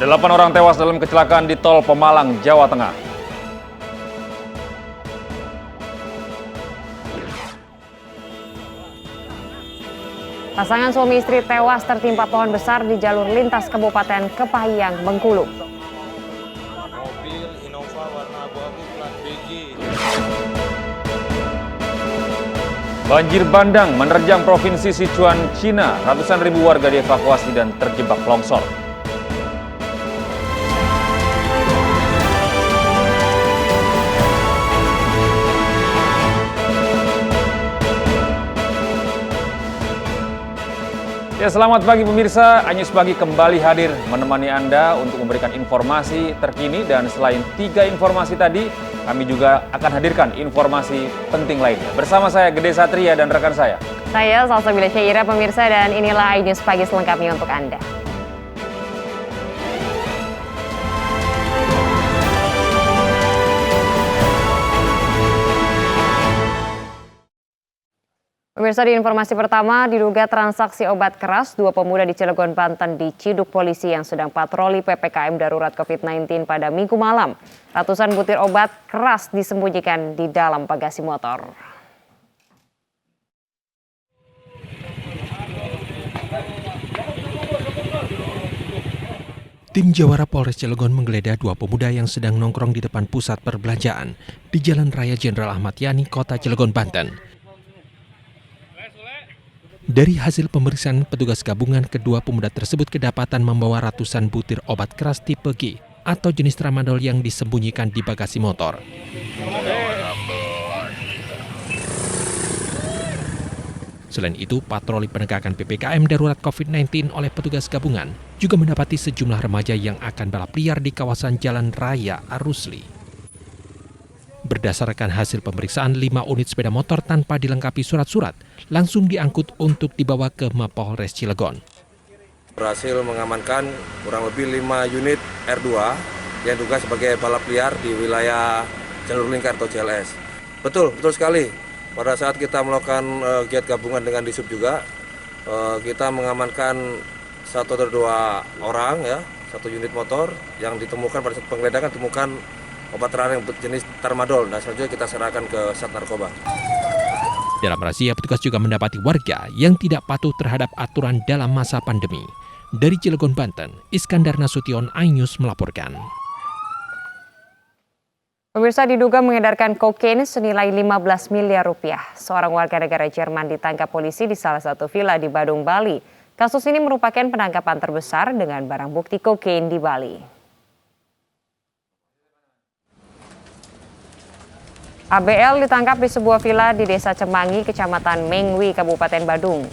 8 orang tewas dalam kecelakaan di tol Pemalang, Jawa Tengah. Pasangan suami istri tewas tertimpa pohon besar di jalur lintas Kabupaten Kepahyang, Bengkulu. Mobil Innova warna abu-abu plat BG. Banjir bandang menerjang Provinsi Sichuan, Cina. Ratusan ribu warga dievakuasi dan terjebak longsor. Ya, selamat pagi pemirsa, Anyus Pagi kembali hadir menemani Anda untuk memberikan informasi terkini, dan selain 3 informasi tadi, kami juga akan hadirkan informasi penting lainnya. Bersama saya Gede Satria dan rekan saya. Saya Salsabila Syaira pemirsa, dan inilah Anyus Pagi selengkapnya untuk Anda. Pemirsa, di informasi pertama, diduga transaksi obat keras, 2 pemuda di Cilegon, Banten diciduk polisi yang sedang patroli PPKM darurat COVID-19 pada Minggu malam. Ratusan butir obat keras disembunyikan di dalam bagasi motor. Tim Jawara Polres Cilegon menggeledah 2 pemuda yang sedang nongkrong di depan pusat perbelanjaan di Jalan Raya Jenderal Ahmad Yani, Kota Cilegon, Banten. Dari hasil pemeriksaan petugas gabungan, kedua pemuda tersebut kedapatan membawa ratusan butir obat keras tipe G atau jenis tramadol yang disembunyikan di bagasi motor. Selain itu, patroli penegakan PPKM darurat COVID-19 oleh petugas gabungan juga mendapati sejumlah remaja yang akan balap liar di kawasan Jalan Raya Arusli. Berdasarkan hasil pemeriksaan, 5 unit sepeda motor tanpa dilengkapi surat-surat langsung diangkut untuk dibawa ke Mapolres Cilegon. Berhasil mengamankan kurang lebih 5 unit R2 yang diduga sebagai balap liar di wilayah jalur lingkar atau JLS. Betul sekali. Pada saat kita melakukan giat gabungan dengan Disub juga, kita mengamankan 1 atau 2 orang, ya, 1 unit motor yang ditemukan pada saat penggeledahan, ditemukan obat terlarang jenis tramadol. Nah, selanjutnya kita serahkan ke Sat Narkoba. Dalam razia, petugas juga mendapati warga yang tidak patuh terhadap aturan dalam masa pandemi. Dari Cilegon, Banten, Iskandar Nasution, iNews melaporkan. Pemirsa, diduga mengedarkan kokain senilai 15 miliar rupiah. Seorang warga negara Jerman ditangkap polisi di salah satu villa di Badung, Bali. Kasus ini merupakan penangkapan terbesar dengan barang bukti kokain di Bali. ABL ditangkap di sebuah villa di Desa Cemangi, Kecamatan Mengwi, Kabupaten Badung.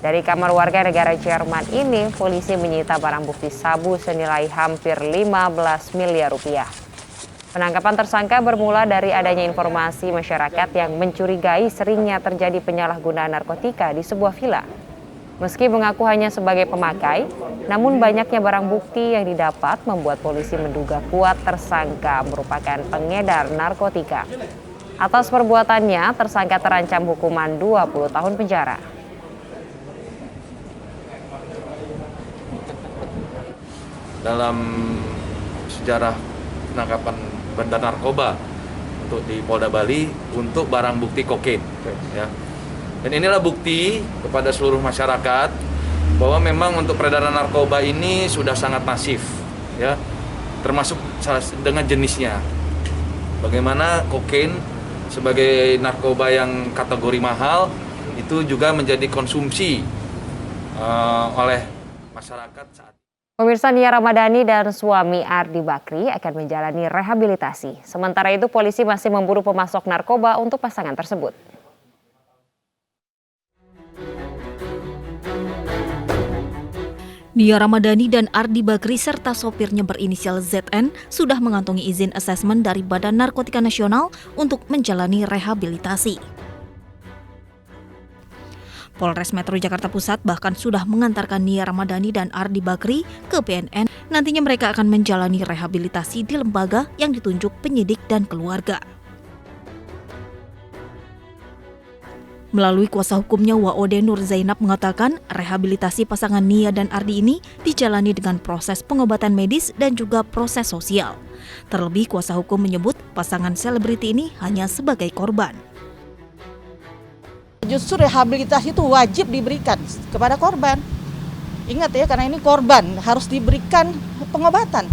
Dari kamar warga negara Jerman ini, polisi menyita barang bukti sabu senilai hampir 15 miliar rupiah. Penangkapan tersangka bermula dari adanya informasi masyarakat yang mencurigai seringnya terjadi penyalahgunaan narkotika di sebuah villa. Meski mengaku hanya sebagai pemakai, namun banyaknya barang bukti yang didapat membuat polisi menduga kuat tersangka merupakan pengedar narkotika. Atas perbuatannya, tersangka terancam hukuman 20 tahun penjara. Dalam sejarah penangkapan bandar narkoba untuk di Polda Bali untuk barang bukti kokain, ya. Dan inilah bukti kepada seluruh masyarakat bahwa memang untuk peredaran narkoba ini sudah sangat masif, ya, termasuk dengan jenisnya. Bagaimana kokain sebagai narkoba yang kategori mahal itu juga menjadi konsumsi oleh masyarakat saat ini. Pemirsa, Nia Ramadhani dan suami Ardi Bakri akan menjalani rehabilitasi. Sementara itu, polisi masih memburu pemasok narkoba untuk pasangan tersebut. Nia Ramadhani dan Ardi Bakri serta sopirnya berinisial ZN sudah mengantongi izin asesmen dari Badan Narkotika Nasional untuk menjalani rehabilitasi. Polres Metro Jakarta Pusat bahkan sudah mengantarkan Nia Ramadhani dan Ardi Bakri ke BNN. Nantinya mereka akan menjalani rehabilitasi di lembaga yang ditunjuk penyidik dan keluarga. Melalui kuasa hukumnya, Waode Nur Zainab mengatakan rehabilitasi pasangan Nia dan Ardi ini dijalani dengan proses pengobatan medis dan juga proses sosial. Terlebih, kuasa hukum menyebut pasangan selebriti ini hanya sebagai korban. Justru rehabilitasi itu wajib diberikan kepada korban. Ingat ya, karena ini korban harus diberikan pengobatan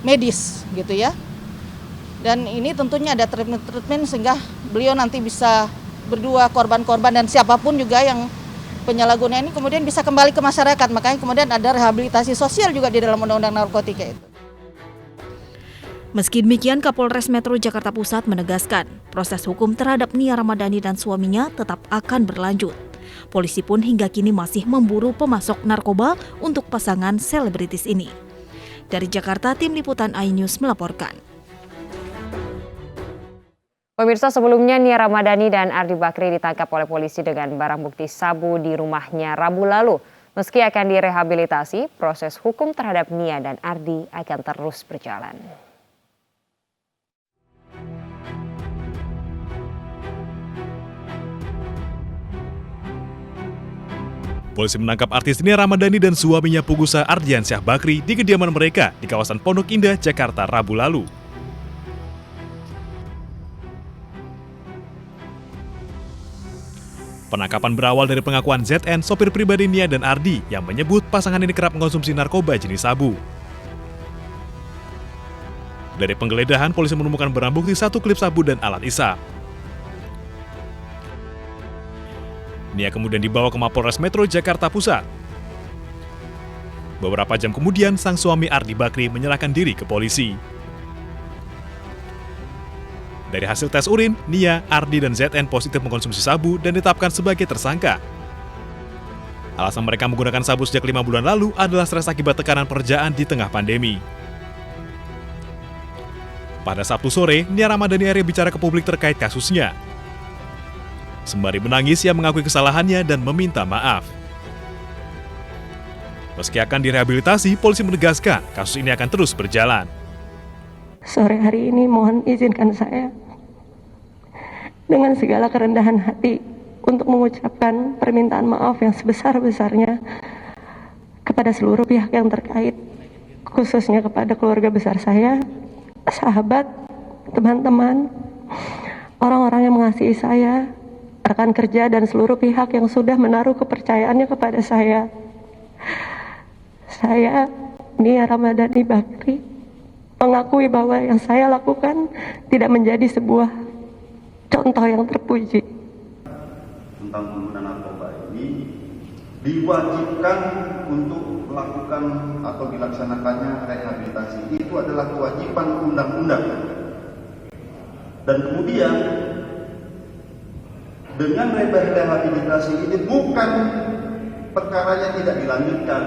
medis gitu ya. Dan ini tentunya ada treatment sehingga beliau nanti bisa berdua korban-korban dan siapapun juga yang penyalahguna ini kemudian bisa kembali ke masyarakat. Makanya kemudian ada rehabilitasi sosial juga di dalam Undang-Undang Narkotika itu. Meski demikian, Kapolres Metro Jakarta Pusat menegaskan proses hukum terhadap Nia Ramadhani dan suaminya tetap akan berlanjut. Polisi pun hingga kini masih memburu pemasok narkoba untuk pasangan selebritis ini. Dari Jakarta, Tim Liputan iNews melaporkan. Pemirsa, sebelumnya Nia Ramadhani dan Ardi Bakri ditangkap oleh polisi dengan barang bukti sabu di rumahnya Rabu lalu. Meski akan direhabilitasi, proses hukum terhadap Nia dan Ardi akan terus berjalan. Polisi menangkap artis Nia Ramadhani dan suaminya Pugusa Ardiansyah Bakri di kediaman mereka di kawasan Pondok Indah, Jakarta, Rabu lalu. Penangkapan berawal dari pengakuan ZN, sopir pribadi Nia dan Ardi, yang menyebut pasangan ini kerap mengkonsumsi narkoba jenis sabu. Dari penggeledahan, polisi menemukan barang bukti 1 klip sabu dan alat isap. Nia kemudian dibawa ke Mapolres Metro Jakarta Pusat. Beberapa jam kemudian, sang suami Ardi Bakri menyerahkan diri ke polisi. Dari hasil tes urin, Nia, Ardi, dan ZN positif mengkonsumsi sabu dan ditetapkan sebagai tersangka. Alasan mereka menggunakan sabu sejak 5 bulan lalu adalah stres akibat tekanan pekerjaan di tengah pandemi. Pada Sabtu sore, Nia Ramadhani akhirnya bicara ke publik terkait kasusnya. Sembari menangis, ia mengakui kesalahannya dan meminta maaf. Meski akan direhabilitasi, polisi menegaskan kasus ini akan terus berjalan. Sore hari ini mohon izinkan saya dengan segala kerendahan hati untuk mengucapkan permintaan maaf yang sebesar-besarnya kepada seluruh pihak yang terkait, khususnya kepada keluarga besar saya, sahabat, teman-teman, orang-orang yang mengasihi saya, rekan kerja, dan seluruh pihak yang sudah menaruh kepercayaannya kepada saya. Saya, Nia Ramadhani Bakri, mengakui bahwa yang saya lakukan tidak menjadi sebuah contoh yang terpuji. Tentang penggunaan narkoba ini diwajibkan untuk melakukan atau dilaksanakannya rehabilitasi. Itu adalah kewajiban undang-undang. Dan kemudian dengan rehabilitasi ini bukan perkaranya tidak dilanjutkan,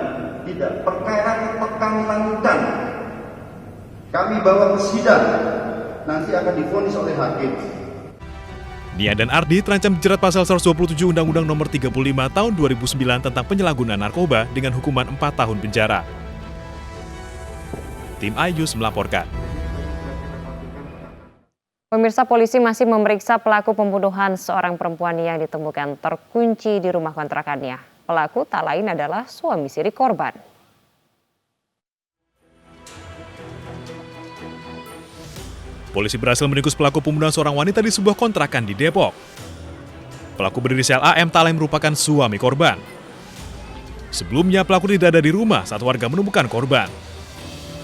tidak, perkara kami lanjutkan. Kami bawa ke sidang, nanti akan divonis oleh hakim. Nia dan Ardi terancam dijerat pasal 127 Undang-Undang Nomor 35 Tahun 2009 tentang penyalahgunaan narkoba dengan hukuman 4 tahun penjara. Tim iNews melaporkan. Pemirsa, polisi masih memeriksa pelaku pembunuhan seorang perempuan yang ditemukan terkunci di rumah kontrakannya. Pelaku tak lain adalah suami siri korban. Polisi berhasil meringkus pelaku pembunuhan seorang wanita di sebuah kontrakan di Depok. Pelaku berinisial AM tak lain merupakan suami korban. Sebelumnya pelaku tidak ada di rumah saat warga menemukan korban.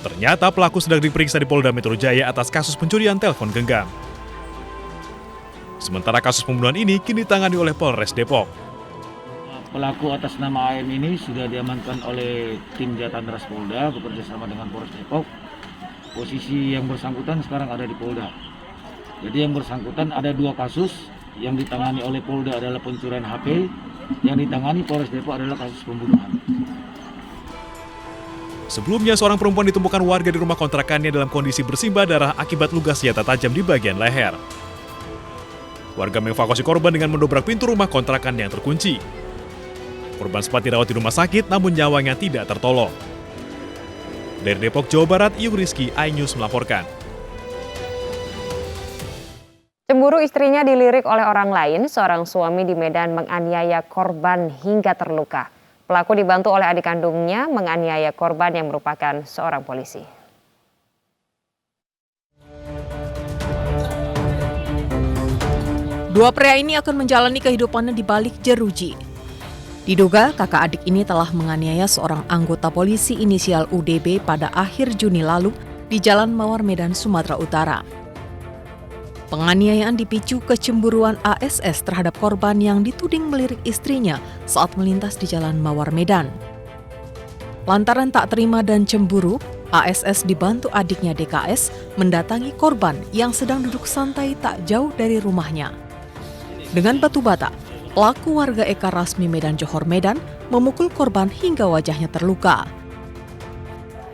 Ternyata pelaku sedang diperiksa di Polda Metro Jaya atas kasus pencurian telepon genggam. Sementara kasus pembunuhan ini kini ditangani oleh Polres Depok. Pelaku atas nama AM ini sudah diamankan oleh tim Jatantras Polda bekerjasama dengan Polres Depok. Posisi yang bersangkutan sekarang ada di Polda. Jadi yang bersangkutan ada 2 kasus, yang ditangani oleh Polda adalah pencurian HP, yang ditangani Polres Depok adalah kasus pembunuhan. Sebelumnya seorang perempuan ditemukan warga di rumah kontrakannya dalam kondisi bersimbah darah akibat luka senjata tajam di bagian leher. Warga mengevakuasi korban dengan mendobrak pintu rumah kontrakan yang terkunci. Korban sempat dirawat di rumah sakit namun nyawanya tidak tertolong. Dari Depok, Jawa Barat, Iu Rizky, iNews melaporkan. Cemburu istrinya dilirik oleh orang lain, seorang suami di Medan menganiaya korban hingga terluka. Pelaku dibantu oleh adik kandungnya menganiaya korban yang merupakan seorang polisi. Dua pria ini akan menjalani kehidupannya di balik jeruji. Diduga kakak adik ini telah menganiaya seorang anggota polisi inisial UDB pada akhir Juni lalu di Jalan Mawar Medan, Sumatera Utara. Penganiayaan dipicu kecemburuan ASS terhadap korban yang dituding melirik istrinya saat melintas di Jalan Mawar Medan. Lantaran tak terima dan cemburu, ASS dibantu adiknya DKS mendatangi korban yang sedang duduk santai tak jauh dari rumahnya. Dengan batu bata, pelaku warga Eka Rasmi Medan Johor Medan memukul korban hingga wajahnya terluka.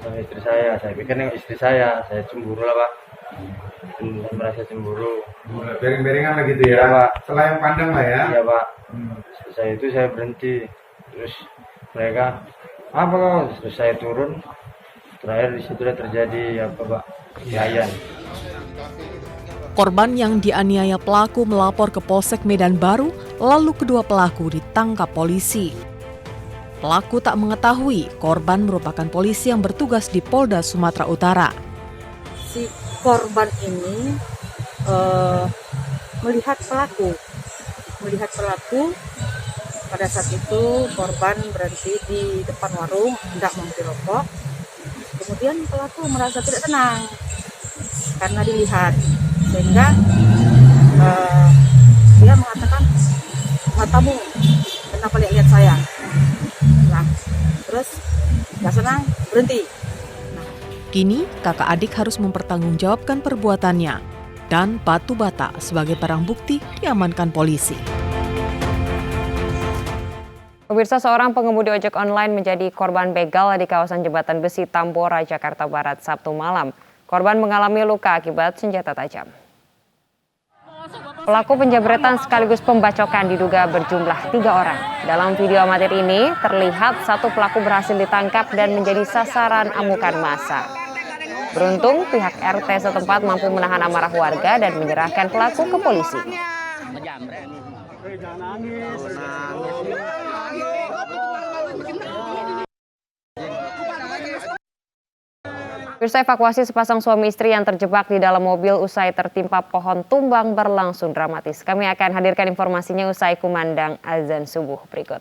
Sama istri saya pikir nengok istri saya cemburu lah Pak. Merasa cemburu. Bering-beringan lah gitu ya, Pak. Selayang pandang lah ya. Iya Pak. Saya berhenti. Terus mereka, apa kau? Terus saya turun. Terakhir di situ terjadi apa Pak? Perkelahian. Korban yang dianiaya pelaku melapor ke Polsek Medan Baru, lalu kedua pelaku ditangkap polisi. Pelaku tak mengetahui korban merupakan polisi yang bertugas di Polda Sumatera Utara. Si korban ini melihat pelaku. Pada saat itu korban berhenti di depan warung, hendak membeli rokok. Kemudian pelaku merasa tidak tenang karena dilihat, sehingga dia mengatakan, matamu kenapa lihat saya? Nah, terus nggak senang, berhenti. Kini, kakak adik harus mempertanggungjawabkan perbuatannya dan batu bata sebagai barang bukti diamankan polisi. Pemirsa, seorang pengemudi ojek online menjadi korban begal di kawasan Jembatan Besi Tambora, Jakarta Barat, Sabtu malam. Korban mengalami luka akibat senjata tajam. Pelaku penjabretan sekaligus pembacokan diduga berjumlah 3 orang. Dalam video amatir ini, terlihat satu pelaku berhasil ditangkap dan menjadi sasaran amukan massa. Beruntung, pihak RT setempat mampu menahan amarah warga dan menyerahkan pelaku ke polisi. Pemirsa, evakuasi sepasang suami istri yang terjebak di dalam mobil usai tertimpa pohon tumbang berlangsung dramatis. Kami akan hadirkan informasinya usai kumandang azan subuh berikut.